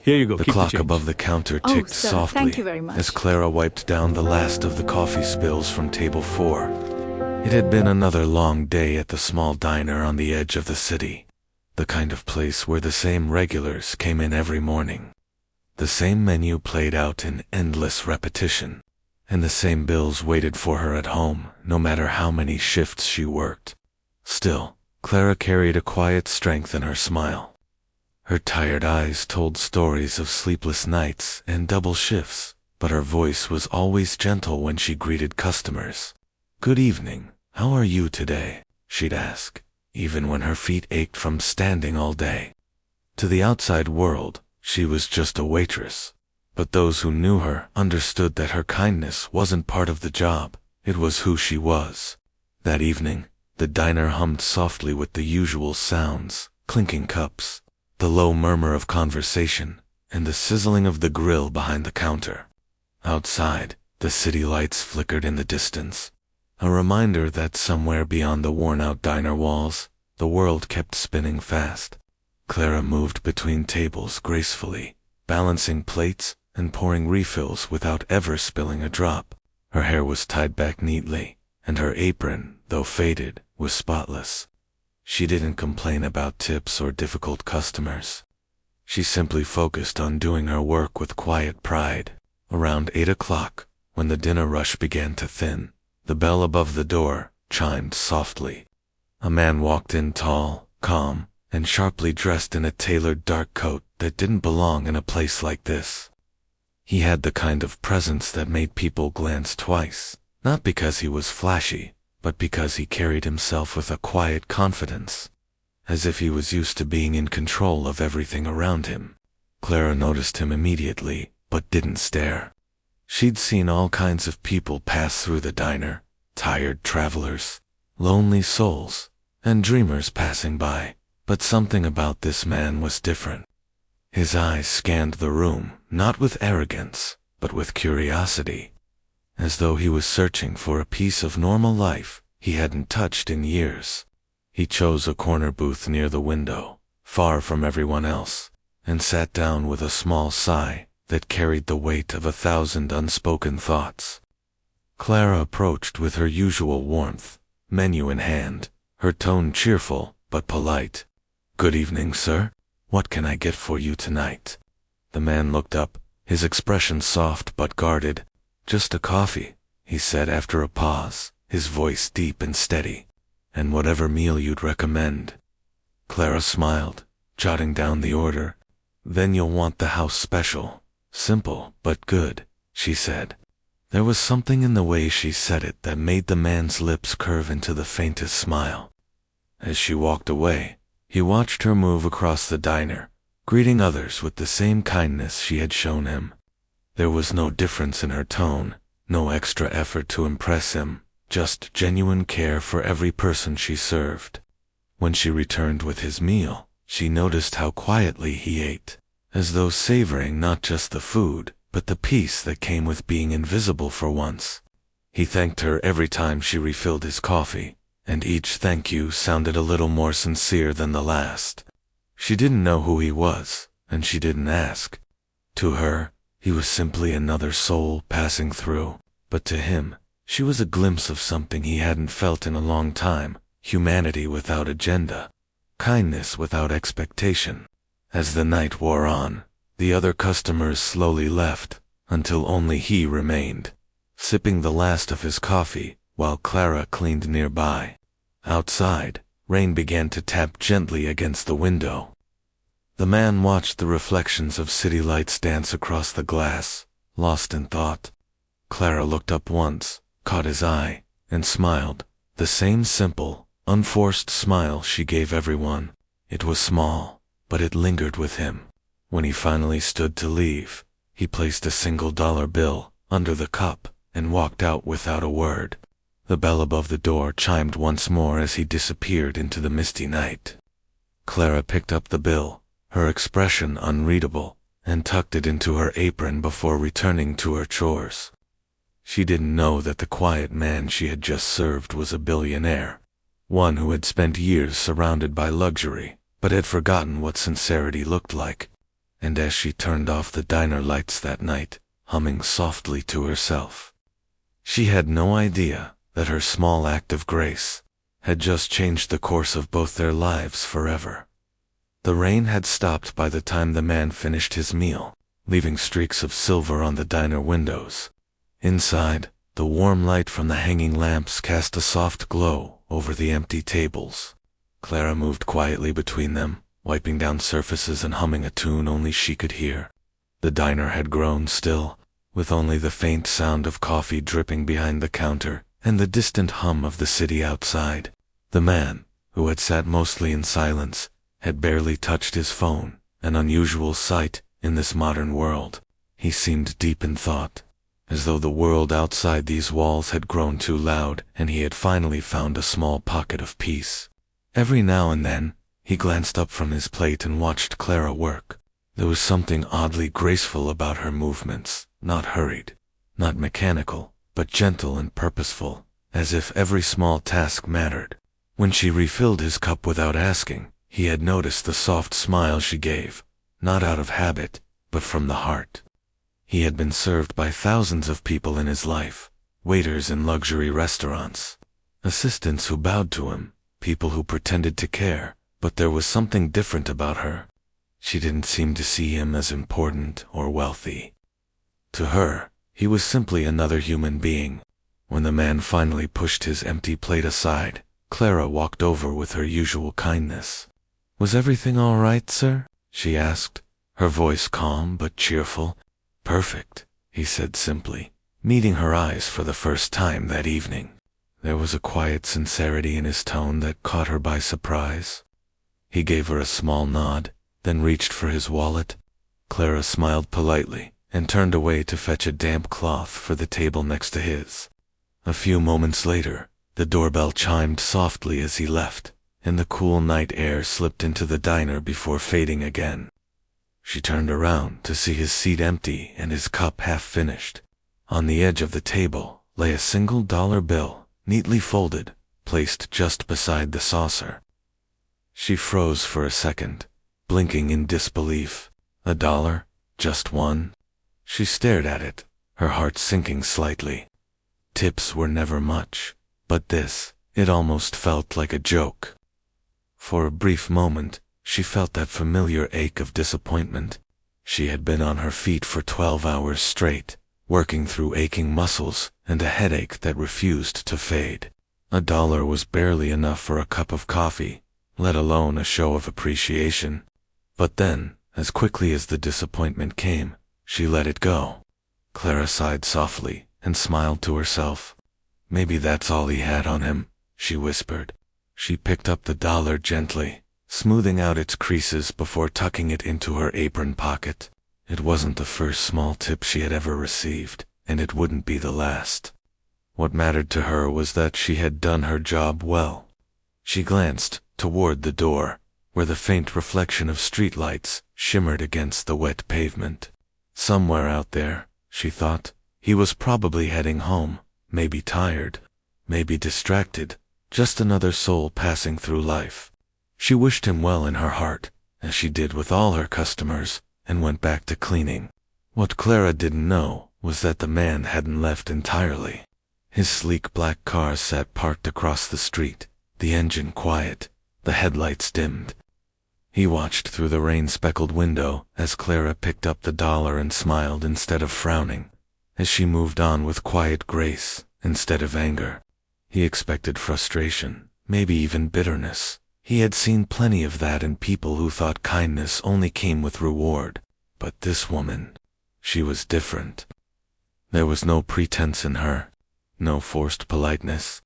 Here you go. The Keep clock the change. above the counter Oh, ticked sir, softly thank you very much. as Clara wiped down the last of the coffee spills from table 4. It had been another long day at the small diner on the edge of the city, the kind of place where the same regulars came in every morning. The same menu played out in endless repetition, and the same bills waited for her at home, no matter how many shifts she worked. Still, Clara carried a quiet strength in her smile. Her tired eyes told stories of sleepless nights and double shifts, but her voice was always gentle when she greeted customers. "Good evening. How are you today?" she'd ask, even when her feet ached from standing all day. To the outside world, she was just a waitress, but those who knew her understood that her kindness wasn't part of the job, it was who she was. That evening, the diner hummed softly with the usual sounds, clinking cups, the low murmur of conversation, and the sizzling of the grill behind the counter. Outside, the city lights flickered in the distance, a reminder that somewhere beyond the worn-out diner walls, the world kept spinning fast. Clara moved between tables gracefully, balancing plates and pouring refills without ever spilling a drop. Her hair was tied back neatly, and her apron, though faded, was spotless. She didn't complain about tips or difficult customers. She simply focused on doing her work with quiet pride. Around 8 o'clock, when the dinner rush began to thin, the bell above the door chimed softly. A man walked in tall, calm, and sharply dressed in a tailored dark coat that didn't belong in a place like this. He had the kind of presence that made people glance twice, not because he was flashy, but because he carried himself with a quiet confidence, as if he was used to being in control of everything around him. Clara noticed him immediately, but didn't stare. She'd seen all kinds of people pass through the diner, tired travelers, lonely souls, and dreamers passing by, but something about this man was different. His eyes scanned the room, not with arrogance, but with curiosity, as though he was searching for a piece of normal life he hadn't touched in years. He chose a corner booth near the window, far from everyone else, and sat down with a small sigh that carried the weight of 1,000 unspoken thoughts. Clara approached with her usual warmth, menu in hand, her tone cheerful but polite. "Good evening, sir. What can I get for you tonight?" The man looked up, his expression soft but guarded. "Just a coffee," he said after a pause, his voice deep and steady. "And whatever meal you'd recommend." Clara smiled, jotting down the order. "Then you'll want the house special. Simple, but good," she said. There was something in the way she said it that made the man's lips curve into the faintest smile. As she walked away, he watched her move across the diner, greeting others with the same kindness she had shown him. There was no difference in her tone, no extra effort to impress him, just genuine care for every person she served. When she returned with his meal, she noticed how quietly he ate, as though savoring not just the food, but the peace that came with being invisible for once. He thanked her every time she refilled his coffee, and each thank you sounded a little more sincere than the last. She didn't know who he was, and she didn't ask. To her, he was simply another soul passing through, but to him, she was a glimpse of something he hadn't felt in a long time, humanity without agenda, kindness without expectation. As the night wore on, the other customers slowly left, until only he remained, sipping the last of his coffee while Clara cleaned nearby. Outside, rain began to tap gently against the window. The man watched the reflections of city lights dance across the glass, lost in thought. Clara looked up once, caught his eye, and smiled, the same simple, unforced smile she gave everyone. It was small, but it lingered with him. When he finally stood to leave, he placed a $1 bill under the cup and walked out without a word. The bell above the door chimed once more as he disappeared into the misty night. Clara picked up the bill, her expression unreadable, and tucked it into her apron before returning to her chores. She didn't know that the quiet man she had just served was a billionaire, one who had spent years surrounded by luxury, but had forgotten what sincerity looked like. and as she turned off the diner lights that night, humming softly to herself. She had no idea that her small act of grace had just changed the course of both their lives forever. The rain had stopped by the time the man finished his meal, leaving streaks of silver on the diner windows. Inside, the warm light from the hanging lamps cast a soft glow over the empty tables. Clara moved quietly between them, wiping down surfaces and humming a tune only she could hear. The diner had grown still, with only the faint sound of coffee dripping behind the counter and the distant hum of the city outside. The man, who had sat mostly in silence, had barely touched his phone, an unusual sight in this modern world. He seemed deep in thought, as though the world outside these walls had grown too loud and he had finally found a small pocket of peace. Every now and then, he glanced up from his plate and watched Clara work. There was something oddly graceful about her movements, not hurried, not mechanical, but gentle and purposeful, as if every small task mattered. When she refilled his cup without asking, he had noticed the soft smile she gave, not out of habit, but from the heart. He had been served by thousands of people in his life, waiters in luxury restaurants, assistants who bowed to him, people who pretended to care, but there was something different about her. She didn't seem to see him as important or wealthy. To her, he was simply another human being. When the man finally pushed his empty plate aside, Clara walked over with her usual kindness. "Was everything all right, sir?" she asked, her voice calm but cheerful. "Perfect," he said simply, meeting her eyes for the first time that evening. There was a quiet sincerity in his tone that caught her by surprise. He gave her a small nod, then reached for his wallet. Clara smiled politely and turned away to fetch a damp cloth for the table next to his. A few moments later, the doorbell chimed softly as he left, and the cool night air slipped into the diner before fading again. She turned around to see his seat empty and his cup half finished. On the edge of the table lay a single dollar bill, neatly folded, placed just beside the saucer. She froze for a second, blinking in disbelief. $1? Just one? She stared at it, her heart sinking slightly. Tips were never much, but this, it almost felt like a joke. For a brief moment, she felt that familiar ache of disappointment. She had been on her feet for 12 hours straight, working through aching muscles and a headache that refused to fade. $1 was barely enough for a cup of coffee, let alone a show of appreciation. But then, as quickly as the disappointment came, she let it go. Clara sighed softly and smiled to herself. Maybe that's all he had on him, she whispered. She picked up the dollar gently, smoothing out its creases before tucking it into her apron pocket. It wasn't the first small tip she had ever received, and it wouldn't be the last. What mattered to her was that she had done her job well. She glanced toward the door, where the faint reflection of streetlights shimmered against the wet pavement. Somewhere out there, she thought, he was probably heading home, maybe tired, maybe distracted, just another soul passing through life. She wished him well in her heart, as she did with all her customers, and went back to cleaning. What Clara didn't know was that the man hadn't left entirely. His sleek black car sat parked across the street, the engine quiet, the headlights dimmed. He watched through the rain-speckled window as Clara picked up the dollar and smiled instead of frowning, as she moved on with quiet grace instead of anger. He expected frustration, maybe even bitterness. He had seen plenty of that in people who thought kindness only came with reward. But this woman, she was different. There was no pretense in her, no forced politeness.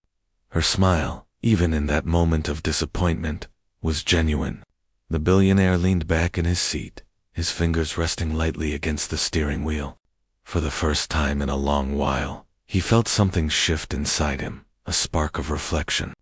Her smile, even in that moment of disappointment, was genuine. The billionaire leaned back in his seat, his fingers resting lightly against the steering wheel. For the first time in a long while, he felt something shift inside him, a spark of reflection.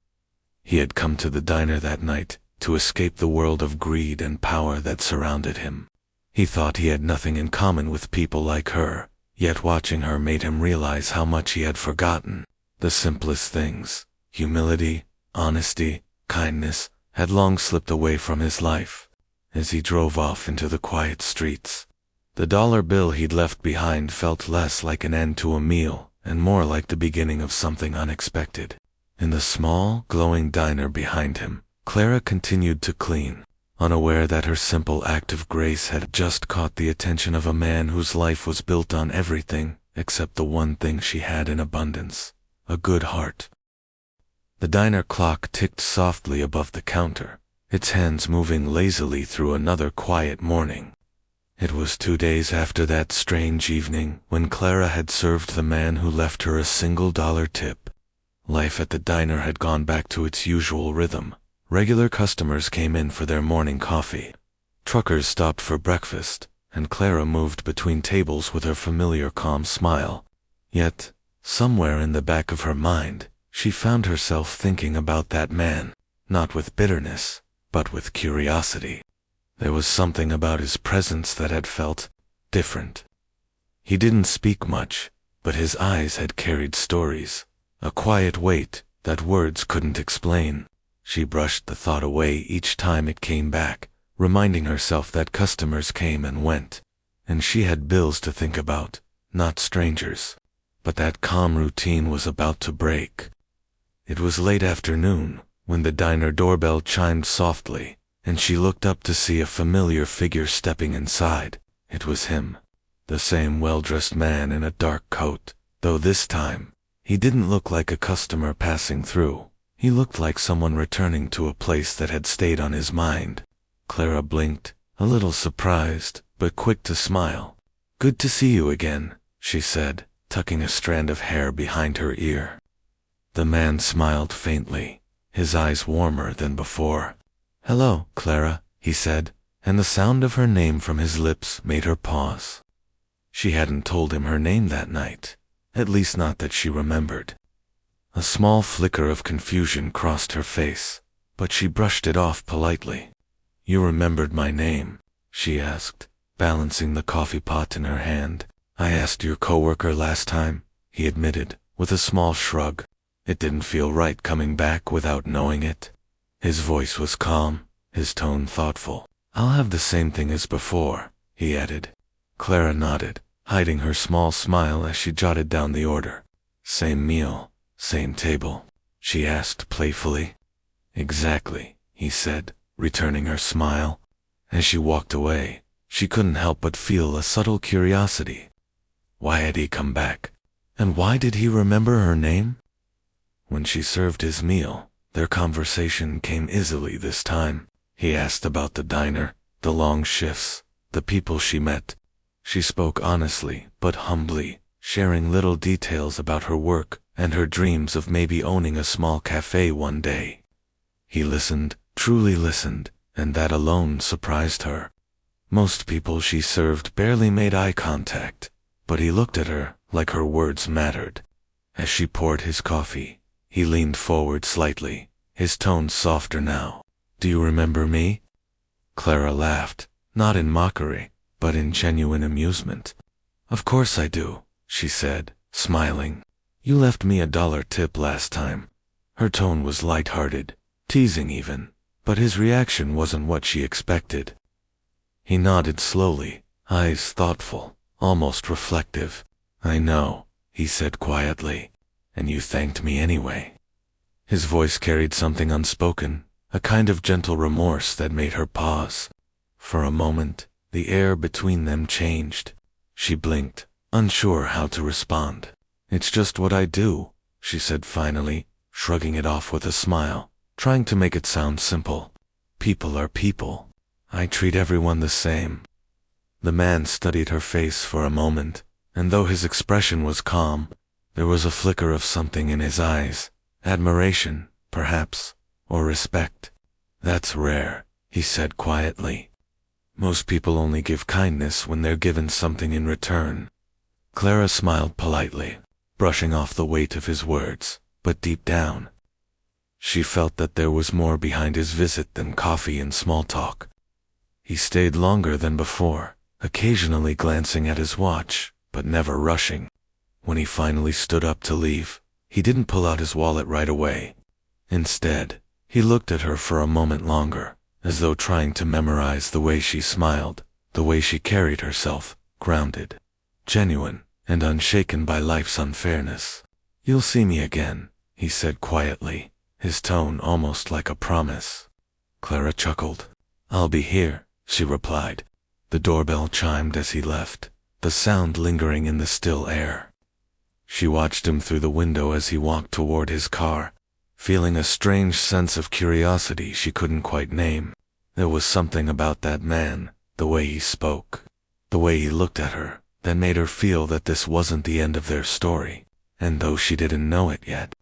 He had come to the diner that night to escape the world of greed and power that surrounded him. He thought he had nothing in common with people like her, yet watching her made him realize how much he had forgotten. The simplest things, humility, honesty, kindness, had long slipped away from his life. as he drove off into the quiet streets. The dollar bill he'd left behind felt less like an end to a meal and more like the beginning of something unexpected. In the small, glowing diner behind him, Clara continued to clean, unaware that her simple act of grace had just caught the attention of a man whose life was built on everything except the one thing she had in abundance: a good heart. The diner clock ticked softly above the counter, its hands moving lazily through another quiet morning. It was 2 days after that strange evening when Clara had served the man who left her a $1 tip. Life at the diner had gone back to its usual rhythm. Regular customers came in for their morning coffee. Truckers stopped for breakfast, and Clara moved between tables with her familiar calm smile. Yet, somewhere in the back of her mind, she found herself thinking about that man, not with bitterness, but with curiosity. There was something about his presence that had felt different. He didn't speak much, but his eyes had carried stories, a quiet weight that words couldn't explain. She brushed the thought away each time it came back, reminding herself that customers came and went, and she had bills to think about, not strangers. But that calm routine was about to break. It was late afternoon when the diner doorbell chimed softly, and she looked up to see a familiar figure stepping inside. It was him, the same well-dressed man in a dark coat, though this time, he didn't look like a customer passing through. He looked like someone returning to a place that had stayed on his mind. Clara blinked, a little surprised, but quick to smile. "Good to see you again," she said, tucking a strand of hair behind her ear. The man smiled faintly, his eyes warmer than before. "Hello, Clara," he said, and the sound of her name from his lips made her pause. She hadn't told him her name that night, at least not that she remembered. A small flicker of confusion crossed her face, but she brushed it off politely. "You remembered my name?" she asked, balancing the coffee pot in her hand. "I asked your coworker last time," he admitted, with a small shrug. It didn't feel right coming back without knowing it. His voice was calm, his tone thoughtful. "I'll have the same thing as before," he added. Clara nodded, hiding her small smile as she jotted down the order. "Same meal, same table?" she asked playfully. "Exactly," he said, returning her smile. As she walked away, she couldn't help but feel a subtle curiosity. Why had he come back? And why did he remember her name? When she served his meal, their conversation came easily this time. He asked about the diner, the long shifts, the people she met. She spoke honestly, but humbly, sharing little details about her work and her dreams of maybe owning a small cafe one day. He listened, truly listened, and that alone surprised her. Most people she served barely made eye contact, but he looked at her like her words mattered. As she poured his coffee, he leaned forward slightly, his tone softer now. "Do you remember me?" Clara laughed, not in mockery, but in genuine amusement. "Of course I do," she said, smiling. "You left me a $1 tip last time." Her tone was light-hearted, teasing even, but his reaction wasn't what she expected. He nodded slowly, eyes thoughtful, almost reflective. "I know," he said quietly, "and you thanked me anyway." His voice carried something unspoken, a kind of gentle remorse that made her pause. For a moment, the air between them changed. She blinked, unsure how to respond. "It's just what I do," she said finally, shrugging it off with a smile, trying to make it sound simple. "People are people. I treat everyone the same." The man studied her face for a moment, and though his expression was calm, there was a flicker of something in his eyes, admiration, perhaps, or respect. "That's rare," he said quietly. "Most people only give kindness when they're given something in return." Clara smiled politely, brushing off the weight of his words, but deep down, she felt that there was more behind his visit than coffee and small talk. He stayed longer than before, occasionally glancing at his watch, but never rushing. When he finally stood up to leave, he didn't pull out his wallet right away. Instead, he looked at her for a moment longer, as though trying to memorize the way she smiled, the way she carried herself, grounded, genuine, and unshaken by life's unfairness. "You'll see me again," he said quietly, his tone almost like a promise. Clara chuckled. "I'll be here," she replied. The doorbell chimed as he left, the sound lingering in the still air. She watched him through the window as he walked toward his car, feeling a strange sense of curiosity she couldn't quite name. There was something about that man, the way he spoke, the way he looked at her, that made her feel that this wasn't the end of their story, and though she didn't know it yet.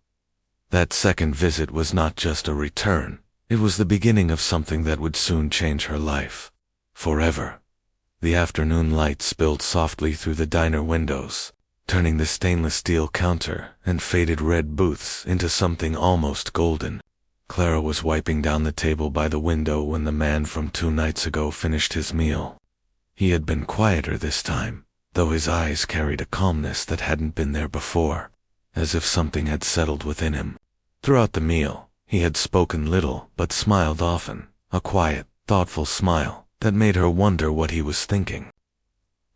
That second visit was not just a return, it was the beginning of something that would soon change her life. Forever. The afternoon light spilled softly through the diner windows, turning the stainless steel counter and faded red booths into something almost golden. Clara was wiping down the table by the window when the man from 2 nights ago finished his meal. He had been quieter this time, though his eyes carried a calmness that hadn't been there before, as if something had settled within him. Throughout the meal, he had spoken little but smiled often, a quiet, thoughtful smile that made her wonder what he was thinking.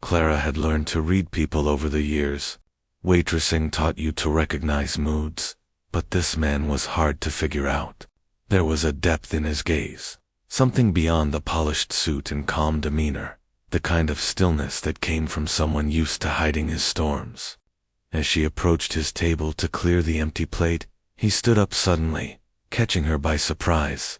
Clara had learned to read people over the years. Waitressing taught you to recognize moods, but this man was hard to figure out. There was a depth in his gaze, something beyond the polished suit and calm demeanor, the kind of stillness that came from someone used to hiding his storms. As she approached his table to clear the empty plate, he stood up suddenly, catching her by surprise.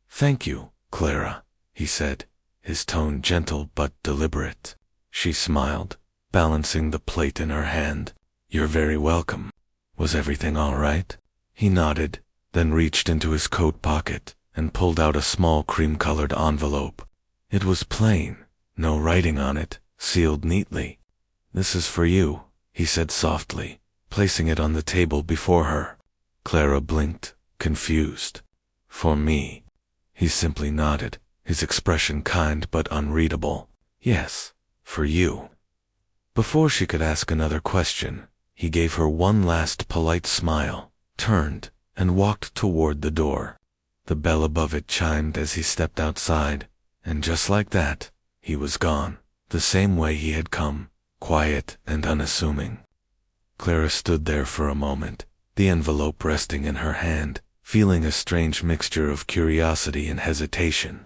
"Thank you, Clara," he said, his tone gentle but deliberate. She smiled, balancing the plate in her hand. "You're very welcome. Was everything all right?" He nodded, then reached into his coat pocket and pulled out a small cream-colored envelope. It was plain, no writing on it, sealed neatly. "This is for you," he said softly, placing it on the table before her. Clara blinked, confused. "For me?" He simply nodded, his expression kind but unreadable. "Yes, for you." Before she could ask another question, he gave her one last polite smile, turned, and walked toward the door. The bell above it chimed as he stepped outside, and just like that, he was gone, the same way he had come, quiet and unassuming. Clara stood there for a moment, the envelope resting in her hand, feeling a strange mixture of curiosity and hesitation.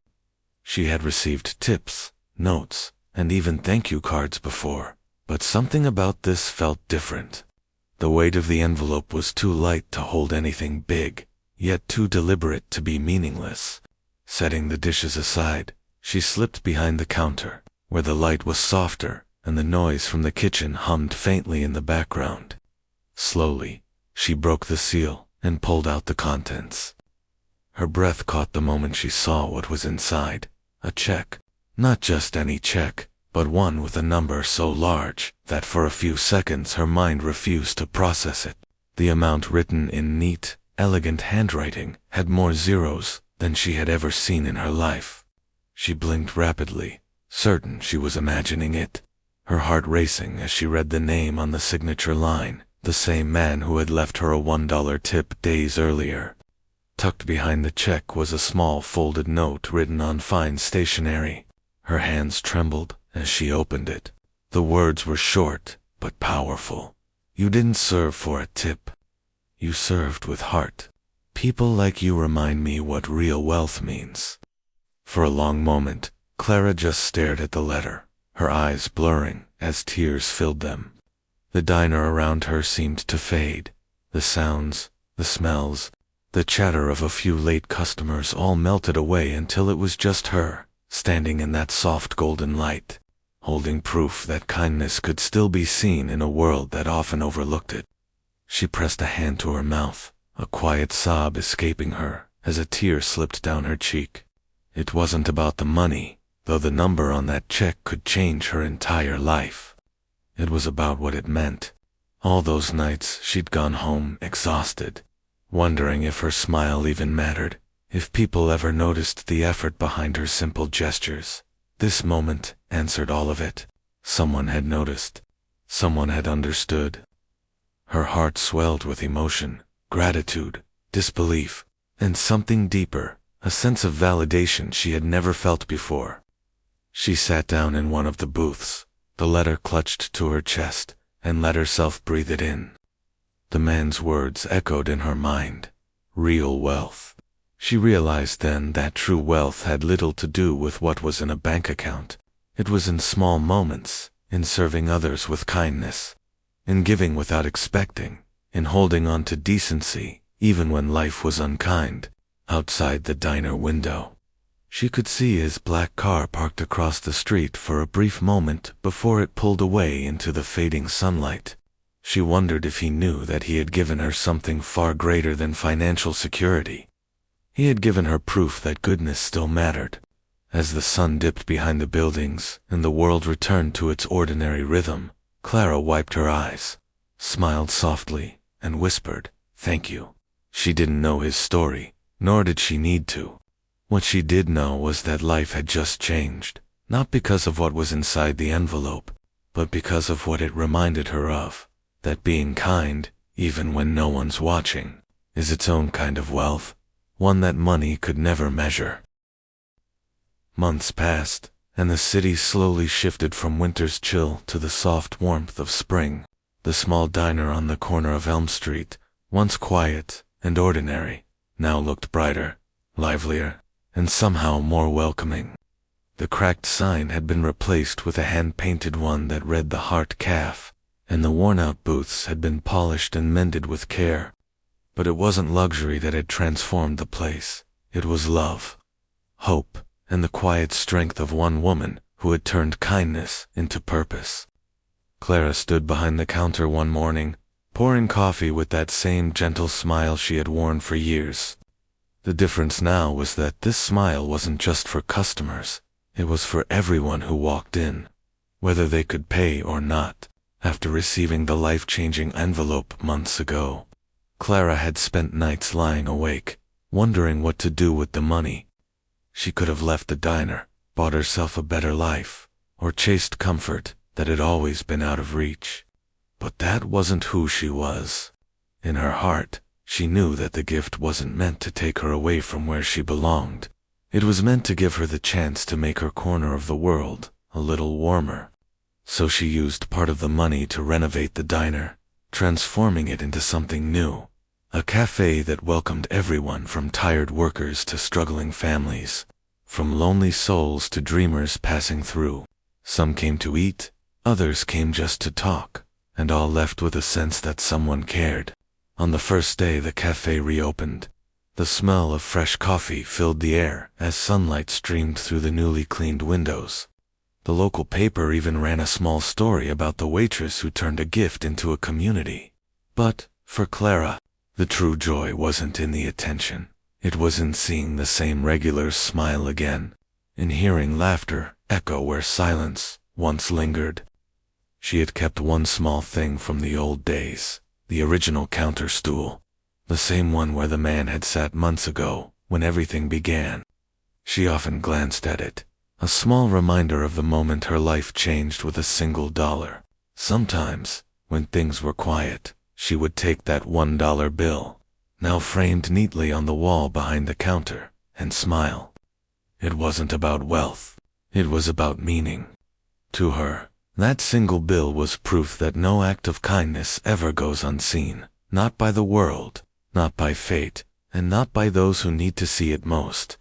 She had received tips, notes, and even thank you cards before, but something about this felt different. The weight of the envelope was too light to hold anything big, yet too deliberate to be meaningless. Setting the dishes aside, she slipped behind the counter, where the light was softer and the noise from the kitchen hummed faintly in the background. Slowly, she broke the seal and pulled out the contents. Her breath caught the moment she saw what was inside. A check. Not just any check, but one with a number so large that for a few seconds her mind refused to process it. The amount written in neat, elegant handwriting had more zeros than she had ever seen in her life. She blinked rapidly, certain she was imagining it, her heart racing as she read the name on the signature line, the same man who had left her a $1 tip days earlier. Tucked behind the check was a small folded note written on fine stationery. Her hands trembled as she opened it. The words were short but powerful. "You didn't serve for a tip. You served with heart. People like you remind me what real wealth means." For a long moment, Clara just stared at the letter, her eyes blurring as tears filled them. The diner around her seemed to fade. The sounds, the smells, the chatter of a few late customers all melted away until it was just her, standing in that soft golden light, holding proof that kindness could still be seen in a world that often overlooked it. She pressed a hand to her mouth, a quiet sob escaping her as a tear slipped down her cheek. It wasn't about the money, though the number on that check could change her entire life. It was about what it meant. All those nights she'd gone home exhausted, wondering if her smile even mattered, if people ever noticed the effort behind her simple gestures. This moment answered all of it. Someone had noticed. Someone had understood. Her heart swelled with emotion, gratitude, disbelief, and something deeper, a sense of validation she had never felt before. She sat down in one of the booths, the letter clutched to her chest, and let herself breathe it in. The man's words echoed in her mind. Real wealth. She realized then that true wealth had little to do with what was in a bank account. It was in small moments, in serving others with kindness, in giving without expecting, in holding on to decency, even when life was unkind. Outside the diner window, she could see his black car parked across the street for a brief moment before it pulled away into the fading sunlight. She wondered if he knew that he had given her something far greater than financial security. He had given her proof that goodness still mattered. As the sun dipped behind the buildings and the world returned to its ordinary rhythm, Clara wiped her eyes, smiled softly, and whispered, "Thank you." She didn't know his story, nor did she need to. What she did know was that life had just changed, not because of what was inside the envelope, but because of what it reminded her of, that being kind, even when no one's watching, is its own kind of wealth, one that money could never measure. Months passed, and the city slowly shifted from winter's chill to the soft warmth of spring. The small diner on the corner of Elm Street, once quiet and ordinary, now looked brighter, livelier, and somehow more welcoming. The cracked sign had been replaced with a hand-painted one that read The Heart Cafe, and the worn-out booths had been polished and mended with care. But it wasn't luxury that had transformed the place. It was love, hope, and the quiet strength of one woman who had turned kindness into purpose. Clara stood behind the counter one morning, pouring coffee with that same gentle smile she had worn for years. The difference now was that this smile wasn't just for customers, it was for everyone who walked in, whether they could pay or not. After receiving the life-changing envelope months ago, Clara had spent nights lying awake, wondering what to do with the money. She could have left the diner, bought herself a better life, or chased comfort that had always been out of reach. But that wasn't who she was. In her heart, she knew that the gift wasn't meant to take her away from where she belonged. It was meant to give her the chance to make her corner of the world a little warmer. So she used part of the money to renovate the diner, transforming it into something new. A cafe that welcomed everyone from tired workers to struggling families, from lonely souls to dreamers passing through. Some came to eat, others came just to talk, and all left with a sense that someone cared. On the first day the cafe reopened, the smell of fresh coffee filled the air as sunlight streamed through the newly cleaned windows. The local paper even ran a small story about the waitress who turned a gift into a community. But, for Clara, the true joy wasn't in the attention. It was in seeing the same regulars smile again, in hearing laughter echo where silence once lingered. She had kept one small thing from the old days. The original counter stool, the same one where the man had sat months ago, when everything began. She often glanced at it, a small reminder of the moment her life changed with $1. Sometimes, when things were quiet, she would take that $1 bill, now framed neatly on the wall behind the counter, and smile. It wasn't about wealth, it was about meaning. To her, that single bill was proof that no act of kindness ever goes unseen, not by the world, not by fate, and not by those who need to see it most.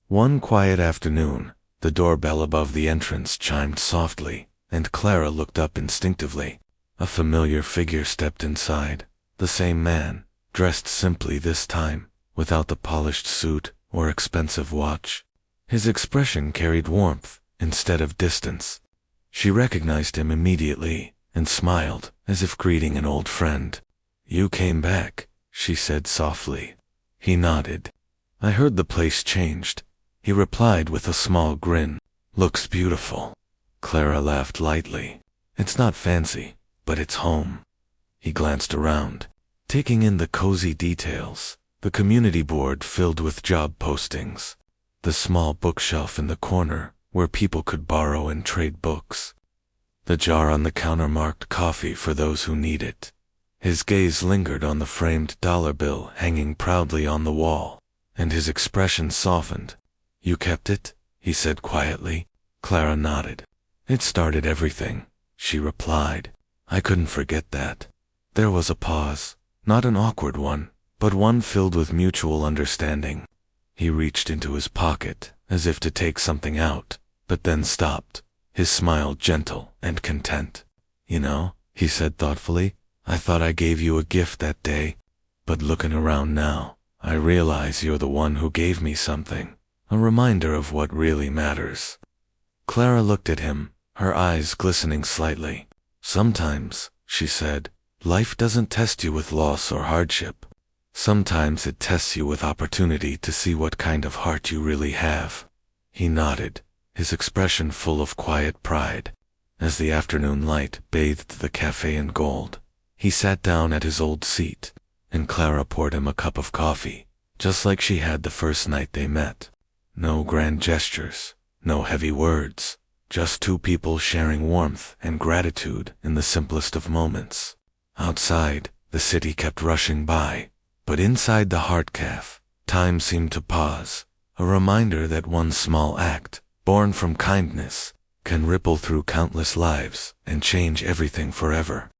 One quiet afternoon, the doorbell above the entrance chimed softly, and Clara looked up instinctively. A familiar figure stepped inside, the same man, dressed simply this time, without the polished suit or expensive watch. His expression carried warmth instead of distance. She recognized him immediately, and smiled, as if greeting an old friend. "You came back," she said softly. He nodded. "I heard the place changed," he replied with a small grin. "Looks beautiful." Clara laughed lightly. "It's not fancy, but it's home." He glanced around, taking in the cozy details, the community board filled with job postings, the small bookshelf in the corner where people could borrow and trade books. The jar on the counter marked coffee for those who need it. His gaze lingered on the framed dollar bill hanging proudly on the wall, and his expression softened. "You kept it?" he said quietly. Clara nodded. "It started everything," she replied. "I couldn't forget that." There was a pause, not an awkward one, but one filled with mutual understanding. He reached into his pocket, as if to take something out, but then stopped, his smile gentle and content. "You know," he said thoughtfully, "I thought I gave you a gift that day, but looking around now, I realize you're the one who gave me something, a reminder of what really matters." Clara looked at him, her eyes glistening slightly. "Sometimes," she said, "life doesn't test you with loss or hardship. Sometimes it tests you with opportunity to see what kind of heart you really have." He nodded, his expression full of quiet pride. As the afternoon light bathed the cafe in gold, he sat down at his old seat, and Clara poured him a cup of coffee, just like she had the first night they met. No grand gestures, no heavy words, just two people sharing warmth and gratitude in the simplest of moments. Outside, the city kept rushing by, but inside the heart cafe, time seemed to pause, a reminder that one small act, born from kindness, can ripple through countless lives and change everything forever.